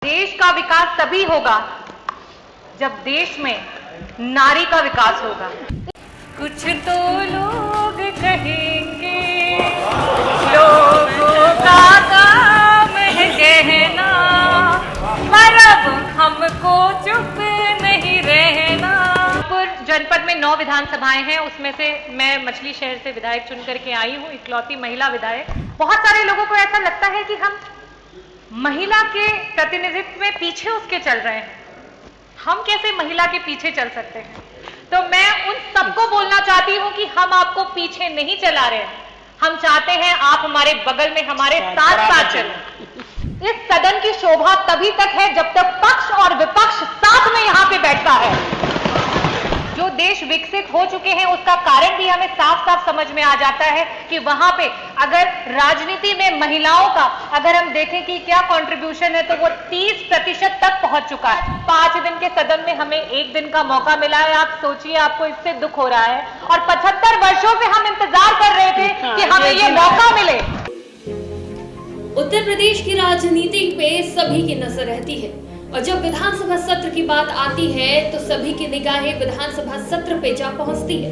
देश का विकास तभी होगा जब देश में नारी का विकास होगा। कुछ तो लोग कहेंगे, लोगों का काम है कहना, पर अब हमको चुप नहीं रहना। जनपद में 9 विधानसभाएं हैं, उसमें से मैं मछली शहर से विधायक चुन करके आई हूँ, इकलौती महिला विधायक। बहुत सारे लोगों को ऐसा लगता है कि हम महिला के प्रतिनिधित्व में पीछे उसके चल रहे हैं। हम कैसे महिला के पीछे चल सकते हैं? तो मैं उन सबको बोलना चाहती हूं कि हम आपको पीछे नहीं चला रहे हैं। हम चाहते हैं आप हमारे बगल में, हमारे साथ साथ चलें। इस सदन की शोभा तभी तक है जब तक पक्ष और विपक्ष साथ में यहां पे बैठता है। जो देश विकसित हो चुके हैं उसका कारण भी हमें साफ साफ समझ में आ जाता है कि वहां पे अगर राजनीति में महिलाओं का अगर हम देखें कि क्या कंट्रीब्यूशन है तो वो 30% तक पहुंच चुका है। 5 दिन के सदन में हमें 1 दिन का मौका मिला है। आप सोचिए, आपको इससे दुख हो रहा है, और 75 वर्षों से हम इंतजार कर रहे थे कि हमें ये मौका मिले। उत्तर प्रदेश की राजनीति पे सभी की नजर रहती है, और जब विधानसभा सत्र की बात आती है तो सभी की निगाहें विधानसभा सत्र पे जा पहुंचती है।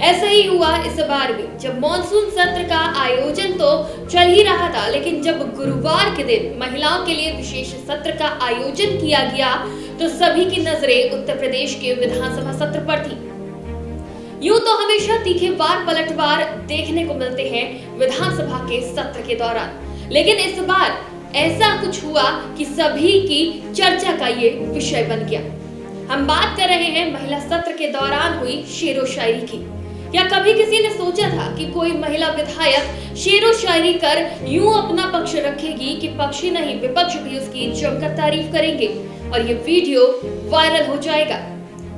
ऐसा ही हुआ इस बार भी, जब मॉनसून सत्र का आयोजन तो चल ही रहा था, लेकिन जब गुरुवार के दिन महिलाओं के लिए विशेष सत्र का आयोजन किया गया तो सभी की नजरें उत्तर प्रदेश के विधानसभा सत्र पर थी। यूं तो हमेशा तीखे वार पलटवार देखने को मिलते हैं विधानसभा के सत्र के दौरान, लेकिन इस बार ऐसा कुछ हुआ कि सभी की चर्चा का ये विषय बन गया। हम बात कर रहे हैं महिला सत्र के दौरान हुई शेरो शायरी की। क्या कभी किसी ने सोचा था कि कोई महिला विधायक शेरो शायरी कर यूं अपना पक्ष रखेगी कि पक्ष ही नहीं विपक्ष भी उसकी जमकर तारीफ करेंगे और ये वीडियो वायरल हो जाएगा?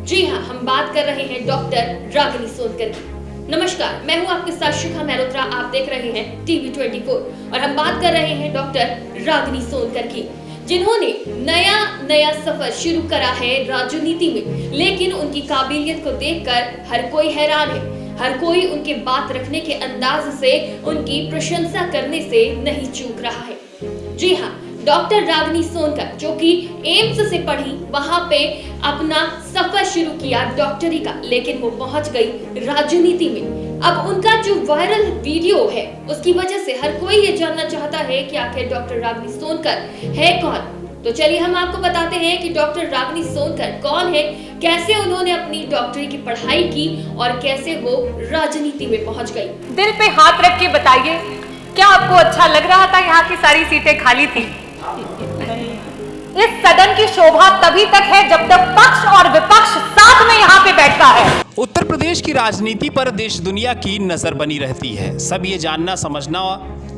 जी हाँ, हम बात कर रहे हैं डॉक्टर रागिनी सोनकर की। नमस्कार, मैं हूं आपके साथ शिखा मेहरोत्रा। आप देख रहे हैं टीवी 24 और हम बात कर रहे हैं डॉक्टर रागिनी सोनकर की, जिन्होंने नया सफर शुरू करा है राजनीति में। लेकिन उनकी काबिलियत को देखकर हर कोई हैरान है। हर कोई उनके बात रखने के अंदाज से, उनकी प्रशंसा करने से नहीं चूक रहा है। जी हाँ, डॉक्टर रागिनी सोनकर जो कि एम्स से पढ़ी, वहां पे अपना सफर शुरू किया डॉक्टरी का, लेकिन वो पहुंच गई राजनीति में। अब उनका जो वायरल वीडियो है उसकी वजह से हर कोई ये जानना चाहता है कि आखिर डॉक्टर रागिनी सोनकर है कौन। तो चलिए हम आपको बताते हैं कि डॉक्टर रागिनी सोनकर कौन है, कैसे उन्होंने अपनी डॉक्टरी की पढ़ाई की और कैसे वो राजनीति में पहुंच गई। दिल पे हाथ रख के बताइए, क्या आपको अच्छा लग रहा था यहाँ की सारी सीटें खाली थी? इस सदन की शोभा तभी तक है जब तक पक्ष और विपक्ष साथ में यहाँ पे बैठता है। उत्तर प्रदेश की राजनीति पर देश दुनिया की नजर बनी रहती है। सब ये जानना समझना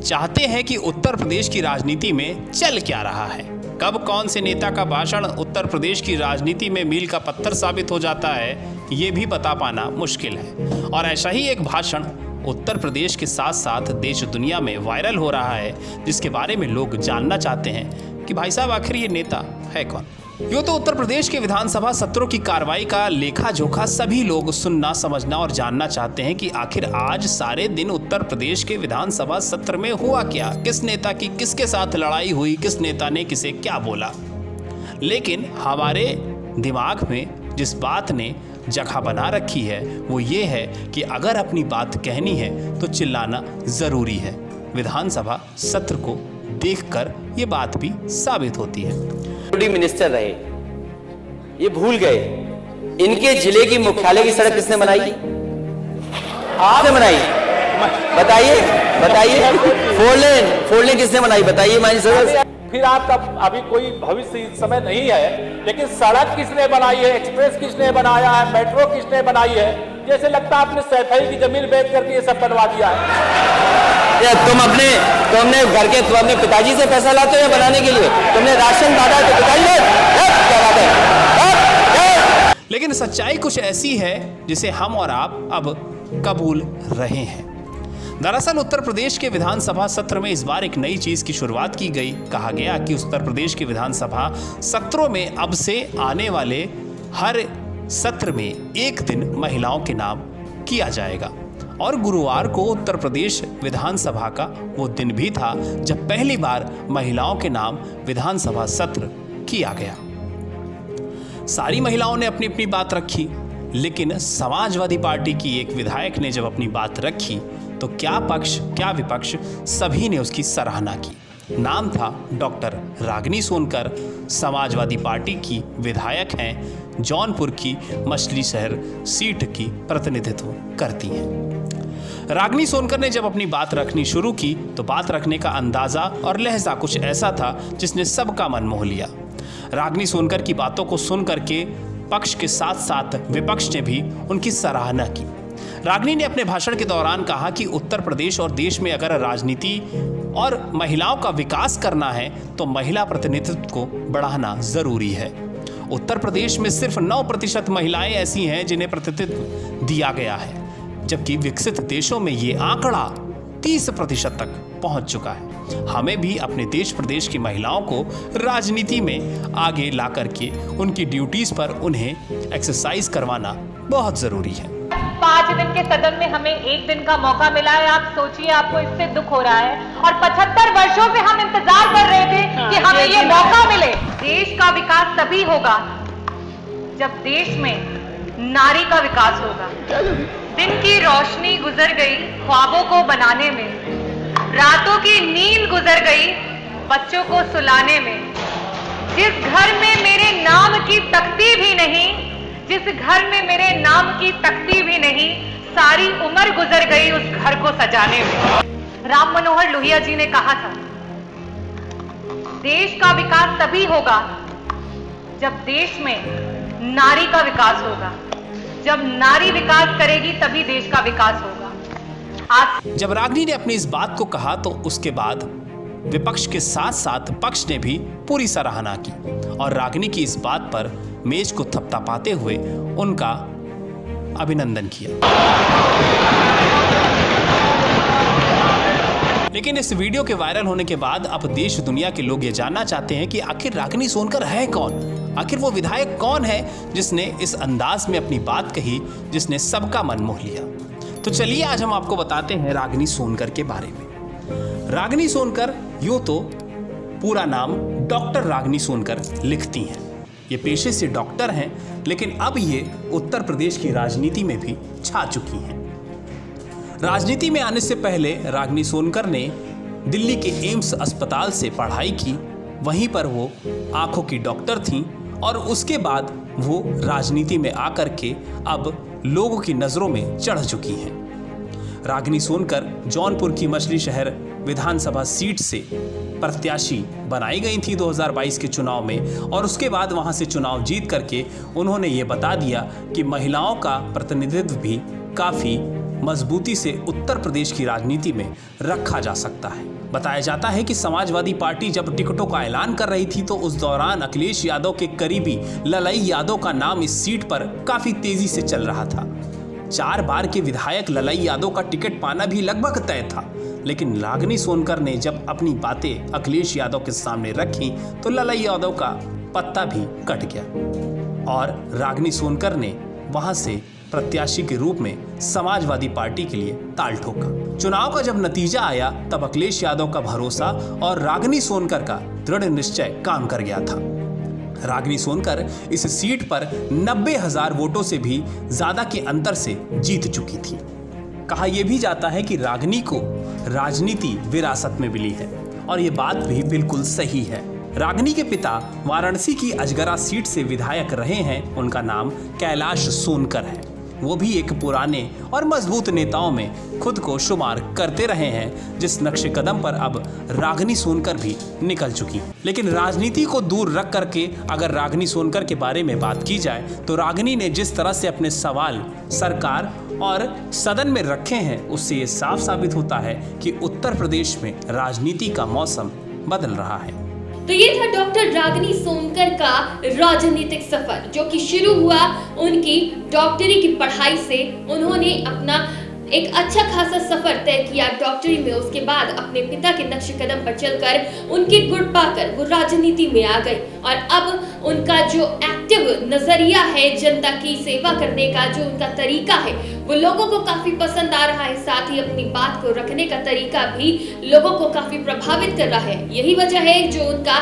चाहते हैं कि उत्तर प्रदेश की राजनीति में चल क्या रहा है। कब कौन से नेता का भाषण उत्तर प्रदेश की राजनीति में मील का पत्थर साबित हो जाता है, ये भी बता पाना मुश्किल है। और ऐसा ही एक भाषण उत्तर प्रदेश के साथ साथ देश दुनिया में वायरल हो रहा है, जिसके बारे में लोग जानना चाहते हैं कि भाई साहब आखिर ये नेता है कौन। यूँ तो उत्तर प्रदेश के विधानसभा सत्रों की कार्रवाई का लेखा जोखा सभी लोग सुनना, समझना और जानना चाहते हैं कि आखिर आज सारे दिन उत्तर प्रदेश के विधानसभा सत्र में हुआ क्या, किस नेता की किसके साथ लड़ाई हुई, किस नेता ने किसे क्या बोला। लेकिन हमारे दिमाग में जिस बात ने जगह बना रखी है वो ये है कि अगर अपनी बात कहनी है तो चिल्लाना जरूरी है। विधानसभा सत्र को देखकर ये बात भी साबित होती है। मिनिस्टर रहे, ये भूल गए इनके जिले की मुख्यालय की सड़क किसने बनाई? आपने बनाई? बताइए बताइए। फोर लेन किसने बनाई? बताइए मानी सर। फिर आपका अभी कोई भविष्य इस समय नहीं है, लेकिन सड़क किसने बनाई है, एक्सप्रेस किसने बनाया है, मेट्रो किसने बनाई है? जैसे लगता है आपने सैफई की जमीन बेच करके ये सब बनवा दिया है। तुम अपने घर के तुम अपने पिताजी से पैसा लाते हो या बनाने के लिए? तुमने राशन बांटा तो पिताजी ने क्या बात है? लेकिन सच्चाई कुछ ऐसी है जिसे हम और आप अब कबूल रहे हैं। दरअसल उत्तर प्रदेश के विधानसभा सत्र में इस बार एक नई चीज की शुरुआत की गई। कहा गया कि उत्तर प्रदेश के विधानसभा सत्रों में अब से आने वाले हर सत्र में एक दिन महिलाओं के नाम किया जाएगा। और गुरुवार को उत्तर प्रदेश विधानसभा का वो दिन भी था जब पहली बार महिलाओं के नाम विधानसभा सत्र किया गया। सारी महिलाओं ने अपनी अपनी बात रखी, लेकिन समाजवादी पार्टी की एक विधायक ने जब अपनी बात रखी तो क्या पक्ष क्या विपक्ष सभी ने उसकी सराहना की। नाम था डॉक्टर रागिनी सोनकर, समाजवादी पार्टी की विधायक हैं, जौनपुर की मछली शहर सीट की प्रतिनिधित्व करती हैं। रागिनी सोनकर ने जब अपनी बात रखनी शुरू की तो बात रखने का अंदाजा और लहजा कुछ ऐसा था जिसने सबका मन मोह लिया। रागिनी सोनकर की बातों को सुन करके पक्ष के साथ साथ विपक्ष ने भी उनकी सराहना की। रागिनी ने अपने भाषण के दौरान कहा कि उत्तर प्रदेश और देश में अगर राजनीति और महिलाओं का विकास करना है तो महिला प्रतिनिधित्व को बढ़ाना जरूरी है। उत्तर प्रदेश में सिर्फ 9% महिलाएं ऐसी हैं जिन्हें प्रतिनिधित्व दिया गया है, जबकि विकसित देशों में ये आंकड़ा 30% तक पहुंच चुका है। हमें भी अपने देश प्रदेश की महिलाओं को राजनीति में आगे ला करके उनकी ड्यूटीज पर उन्हें एक्सरसाइज करवाना बहुत जरूरी है। 5 दिन के सदन में हमें 1 दिन का मौका मिला है। आप सोचिए, आपको इससे दुख हो रहा है और 75 वर्षों से हम इंतजार कर रहे थे कि हमें ये मौका मिले। देश का विकास तभी होगा जब देश में नारी का विकास होगा। दिन की रोशनी गुजर गई ख्वाबों को बनाने में, रातों की नींद गुजर गई बच्चों को सुलाने में। जिस घर में मेरे नाम की तख्ती भी नहीं, जिस घर में मेरे नाम की तख्ती भी नहीं, सारी उम्र गुजर गई उस घर को सजाने में। राम मनोहर लोहिया जी ने कहा था, देश का विकास तभी होगा जब देश में नारी का विकास होगा। जब नारी विकास करेगी तभी देश का विकास होगा। आज जब रागिनी ने अपनी इस बात को कहा तो उसके बाद विपक्ष के साथ साथ पक्ष ने भी पूरी सराहना की और रागिनी की इस बात पर मेज को थपथपाते हुए उनका अभिनंदन किया। लेकिन इस वीडियो के वायरल होने के बाद अब देश दुनिया के लोग ये जानना चाहते हैं कि आखिर रागिनी सोनकर है कौन, आखिर वो विधायक कौन है जिसने इस अंदाज में अपनी बात कही जिसने सबका मन मोह लिया। तो चलिए आज हम आपको बताते हैं रागिनी सोनकर के बारे में। रागिनी सोनकर यूं तो पूरा नाम डॉक्टर रागिनी सोनकर लिखती हैं। ये पेशे से डॉक्टर हैं, लेकिन अब ये उत्तर प्रदेश की राजनीति में भी छा चुकी हैं। राजनीति में आने से पहले रागिनी सोनकर ने दिल्ली के एम्स अस्पताल से पढ़ाई की, वहीं पर वो आंखों की डॉक्टर थीं और उसके बाद वो राजनीति में आकर के अब लोगों की नज़रों में चढ़ चुकी हैं। रागिनी सोनकर जौनपुर की मछली शहर विधानसभा सीट से प्रत्याशी बनाई गई थी 2022 के चुनाव में और उसके बाद वहां से चुनाव जीत करके उन्होंने ये बता दिया कि महिलाओं का प्रतिनिधित्व भी काफ़ी मजबूती से उत्तर प्रदेश की राजनीति में रखा जा सकता है। बताया जाता है कि समाजवादी पार्टी जब टिकटों का ऐलान कर रही थी तो उस दौरान अखिलेश यादव के करीबी ललई यादव का नाम इस सीट पर काफ़ी तेजी से चल रहा था। 4 बार के विधायक ललई यादव का टिकट पाना भी लगभग तय था, लेकिन रागिनी सोनकर ने जब अपनी बातें अखिलेश यादव के सामने रखी तो ललई यादव का पत्ता भी कट गया और रागिनी सोनकर ने वहां से प्रत्याशी के रूप में समाजवादी पार्टी के लिए ताल ठोका। चुनाव का जब नतीजा आया तब अखिलेश यादव का भरोसा और रागिनी सोनकर का दृढ़ निश्चय काम कर गया था। रागिनी सोनकर इस सीट पर 90,000 वोटों से भी ज्यादा के अंतर से जीत चुकी थी। कहा यह भी जाता है कि रागिनी को राजनीति विरासत में मिली है और ये बात भी बिल्कुल सही है। रागिनी के पिता वाराणसी की अजगरा सीट से विधायक रहे हैं, उनका नाम कैलाश सोनकर है। वो भी एक पुराने और मजबूत नेताओं में खुद को शुमार करते रहे हैं, जिस नक्शे कदम पर अब रागिनी सोनकर भी निकल चुकी। लेकिन राजनीति को दूर रख करके अगर रागिनी सोनकर के बारे में बात की जाए तो रागिनी ने जिस तरह से अपने सवाल सरकार और सदन में रखे हैं उससे ये साफ साबित होता है कि उत्तर प्रदेश में राजनीति का मौसम बदल रहा है। तो ये था डॉक्टर रागिनी सोनकर का राजनीतिक सफर, जो कि शुरू हुआ उनकी डॉक्टरी की पढ़ाई से। उन्होंने अपना एक अच्छा खासा सफर तय किया डॉक्टरी में। उसके बाद अपने पिता के नक्शे कदम पर चलकर उनकी गुण पाकर वो राजनीति में आ गई और अब उनका जो एक्टिव नजरिया है, जनता की सेवा करने का जो उनका तरीका है, वो लोगों को काफी पसंद आ रहा है। साथ ही अपनी बात को रखने का तरीका भी लोगों को काफी प्रभावित कर रहा है। यही वजह है जो उनका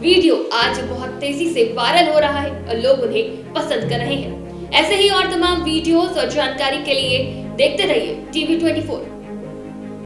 वीडियो आज बहुत तेजी से वायरल हो रहा है और लोग उन्हें पसंद कर रहे हैं। ऐसे ही और तमाम वीडियोस और जानकारी के लिए देखते रहिए TV24।